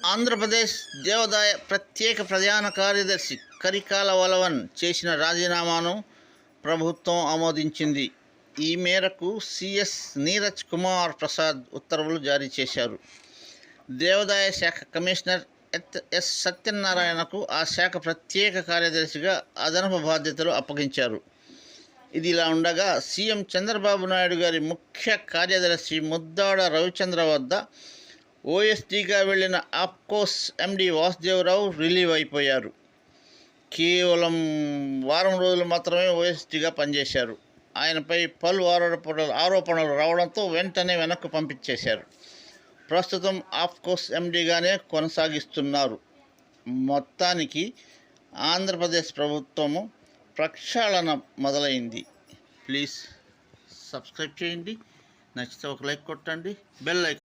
ఆంధ్రప్రదేశ్ దేవాదాయ ప్రత్యేక ప్రధాన కార్యదర్శి కరికాల వలవన్ చేసిన రాజీనామాను ప్రభుత్వం ఆమోదించింది. ఈ మేరకు సిఎస్ నీరజ్ కుమార్ ప్రసాద్ ఉత్తర్వులు జారీ చేశారు. దేవాదాయ శాఖ కమిషనర్ ఎస్ సత్యనారాయణకు ఆ శాఖ ప్రత్యేక కార్యదర్శిగా అదనపు బాధ్యతలు అప్పగించారు. ఇదిలా ఉండగా సీఎం చంద్రబాబు నాయుడు గారి ముఖ్య కార్యదర్శి ముద్దాడ రవిచంద్ర వద్ద ఓఎస్డీగా వెళ్లిన ఆప్కోస్ ఎండి వాసుదేవరావు రిలీవ్ అయిపోయారు. కేవలం వారం రోజులు మాత్రమే ఓఎస్డీగా పనిచేశారు. ఆయనపై పలు ఆరోపణలు రావడంతో వెంటనే వెనక్కు పంపించేశారు. ప్రస్తుతం ఆప్కోస్ ఎండీగానే కొనసాగిస్తున్నారు. మొత్తానికి ఆంధ్రప్రదేశ్ ప్రభుత్వము ప్రక్షాళన మొదలైంది. ప్లీజ్ సబ్స్క్రైబ్ చేయండి. నచ్చితే ఒక లైక్ కొట్టండి. Bell icon